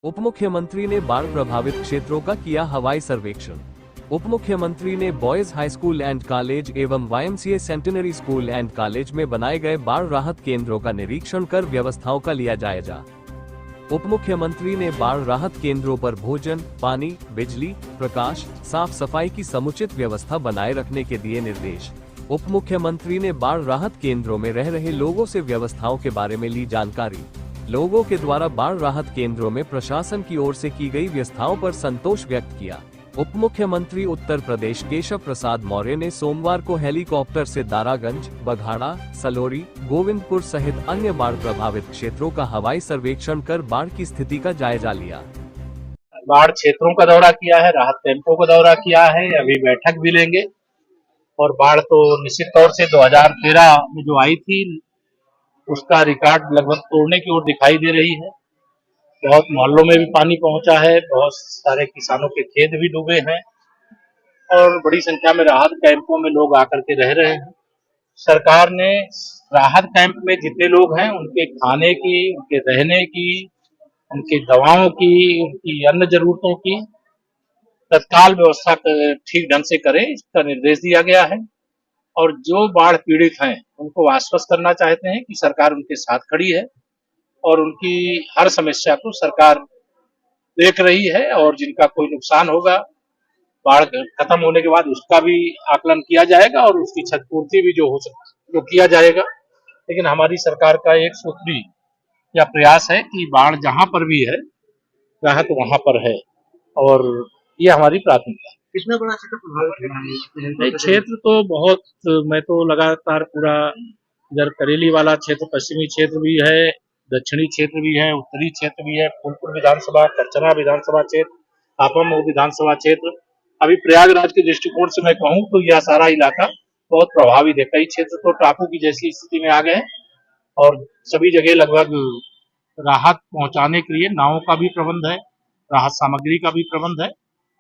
उप मुख्यमंत्री ने बाढ़ प्रभावित क्षेत्रों का किया हवाई सर्वेक्षण। उप मुख्यमंत्री ने boys high school and college एवं YMCA centenary school and college में बनाए गए बाढ़ राहत केंद्रों का निरीक्षण कर व्यवस्थाओं का लिया जायजा। उप मुख्यमंत्री ने बाढ़ राहत केंद्रों पर भोजन, पानी, बिजली, प्रकाश, साफ सफाई की समुचित व्यवस्था बनाए रखने के दिए निर्देश। उप मुख्यमंत्री ने बाढ़ राहत केंद्रों में रह रहे लोगों से व्यवस्थाओं के बारे में ली जानकारी। लोगों के द्वारा बाढ़ राहत केंद्रों में प्रशासन की ओर से की गई व्यवस्थाओं पर संतोष व्यक्त किया। उप मुख्यमंत्री उत्तर प्रदेश केशव प्रसाद मौर्य ने सोमवार को हेलीकॉप्टर से दारागंज, बघाड़ा, सलोरी, गोविंदपुर सहित अन्य बाढ़ प्रभावित क्षेत्रों का हवाई सर्वेक्षण कर बाढ़ की स्थिति का जायजा लिया। बाढ़ क्षेत्रों का दौरा किया है, राहत कैंपों का दौरा किया है, अभी बैठक भी लेंगे। और बाढ़ तो निश्चित तौर से 2013 में जो आई थी उसका रिकॉर्ड लगभग तोड़ने की ओर दिखाई दे रही है। बहुत मोहल्लों में भी पानी पहुंचा है, बहुत सारे किसानों के खेत भी डूबे हैं और बड़ी संख्या में राहत कैंपों में लोग आकर के रह रहे हैं। सरकार ने राहत कैंप में जितने लोग हैं उनके खाने की, उनके रहने की, उनकी दवाओं की, उनकी अन्य जरूरतों की तत्काल व्यवस्था ठीक ढंग से करें, इसका निर्देश दिया गया है। और जो बाढ़ पीड़ित हैं उनको आश्वस्त करना चाहते हैं कि सरकार उनके साथ खड़ी है और उनकी हर समस्या को सरकार देख रही है और जिनका कोई नुकसान होगा बाढ़ खत्म होने के बाद उसका भी आकलन किया जाएगा और उसकी क्षतिपूर्ति भी जो हो सकती वो किया जाएगा। लेकिन हमारी सरकार का एक सूत्री या प्रयास है कि बाढ़ जहां पर भी है राहत वहां पर है और ये हमारी प्राथमिकता है। कितना बड़ा क्षेत्र प्रभावित है? क्षेत्र तो बहुत, मैं तो लगातार पूरा इधर करेली वाला क्षेत्र, पश्चिमी क्षेत्र भी है, दक्षिणी क्षेत्र भी है, उत्तरी क्षेत्र भी है, फूलपुर विधानसभा, करचना विधानसभा क्षेत्र, आपम विधानसभा क्षेत्र। अभी प्रयागराज के दृष्टिकोण से मैं कहूँ तो यह सारा इलाका बहुत प्रभावित है। कई क्षेत्र तो टापू की जैसी स्थिति में आ गए और सभी जगह लगभग राहत पहुंचाने के लिए नावों का भी प्रबंध है, राहत सामग्री का भी प्रबंध है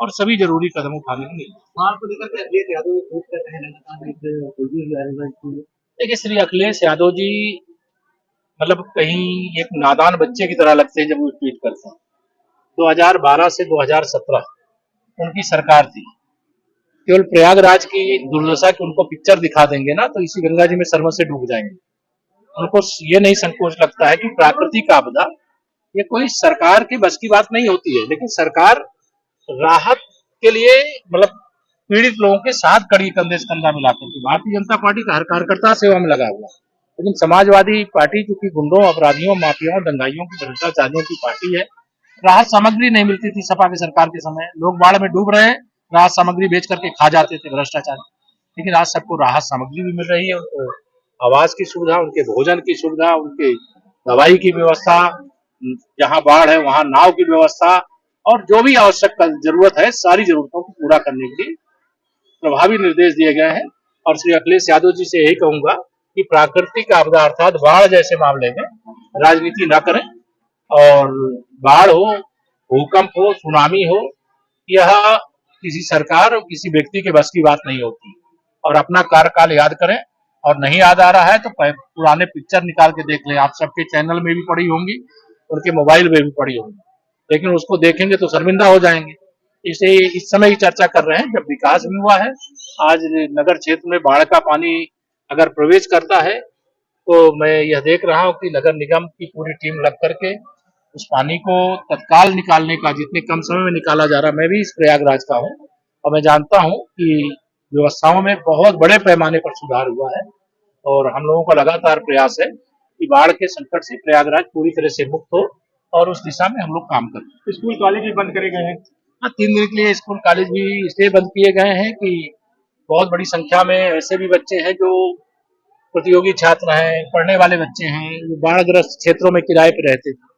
और सभी जरूरी कदम उठाने होंगे। बाढ़ को लेकर के अखिलेश यादव ट्वीट कर रहे हैं लगातार। देखिए, श्री अखिलेश यादव जी मतलब कहीं एक नादान बच्चे की तरह लगते हैं जब वो ट्वीट करते हैं। 2012 से 2017 उनकी सरकार थी। केवल प्रयागराज की दुर्दशा की उनको पिक्चर दिखा देंगे ना तो इसी गंगा जी में सरमत से डूब जाएंगे। उनको ये नहीं संकोच लगता है कि प्राकृतिक आपदा ये कोई सरकार की बस की बात नहीं होती है, लेकिन सरकार राहत के लिए मतलब पीड़ित लोगों के साथ कड़ी कंधे से कंधा मिलाकर के भारतीय जनता पार्टी का हर कार्यकर्ता सेवा में लगा हुआ, लेकिन समाजवादी पार्टी चूंकि गुंडों, अपराधियों, माफियाओं, दंगाइयों की, भ्रष्टाचारियों की पार्टी है। राहत सामग्री नहीं मिलती थी सपा की सरकार के समय, लोग बाढ़ में डूब रहे, राहत सामग्री बेच करके खा जाते थे भ्रष्टाचारी। लेकिन आज सबको राहत सामग्री भी मिल रही है, उनको आवास की सुविधा, उनके भोजन की सुविधा, उनके दवाई की व्यवस्था, जहाँ बाढ़ है वहां नाव की व्यवस्था और जो भी आवश्यक जरूरत है सारी जरूरतों को पूरा करने के लिए प्रभावी निर्देश दिए गए हैं। और श्री अखिलेश यादव जी से यही कहूंगा कि प्राकृतिक आपदा अर्थात बाढ़ जैसे मामले में राजनीति न करें और बाढ़ हो, भूकंप हो, सुनामी हो, यह किसी सरकार और किसी व्यक्ति के बस की बात नहीं होती। और अपना कार्यकाल याद करें और नहीं याद आ रहा है तो पुराने पिक्चर निकाल के देख लें। आप सबके चैनल में भी पड़ी होंगी, उनके मोबाइल में भी पड़ी होंगी, लेकिन उसको देखेंगे तो शर्मिंदा हो जाएंगे। इसे इस समय ही चर्चा कर रहे हैं जब विकास भी हुआ है। आज नगर क्षेत्र में बाढ़ का पानी अगर प्रवेश करता है तो मैं यह देख रहा हूं कि नगर निगम की पूरी टीम लग करके उस पानी को तत्काल निकालने का, जितने कम समय में निकाला जा रहा, मैं भी इस प्रयागराज का हूं और मैं जानता हूं कि व्यवस्थाओं में बहुत बड़े पैमाने पर सुधार हुआ है और हम लोगों का लगातार प्रयास है कि बाढ़ के संकट से प्रयागराज पूरी तरह से मुक्त हो और उस दिशा में हम लोग काम करें। स्कूल कॉलेज भी बंद करे गए हैं। 3 दिन के लिए स्कूल कॉलेज भी इसलिए बंद किए गए हैं कि बहुत बड़ी संख्या में ऐसे भी बच्चे हैं जो प्रतियोगी छात्र हैं, पढ़ने वाले बच्चे हैं, जो बाढ़ग्रस्त क्षेत्रों में किराए पर रहते थे।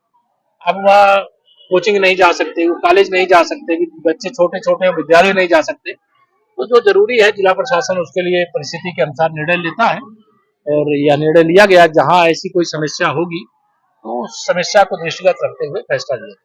अब वह कोचिंग नहीं जा सकते, वो कॉलेज नहीं जा सकते, बच्चे छोटे छोटे विद्यालय नहीं जा सकते। तो जो जरूरी है जिला प्रशासन उसके लिए परिस्थिति के अनुसार निर्णय लेता है और यह निर्णय लिया गया जहां ऐसी कोई समस्या होगी तो उस समस्या को दृष्टिगत रखते हुए फैसला लिया।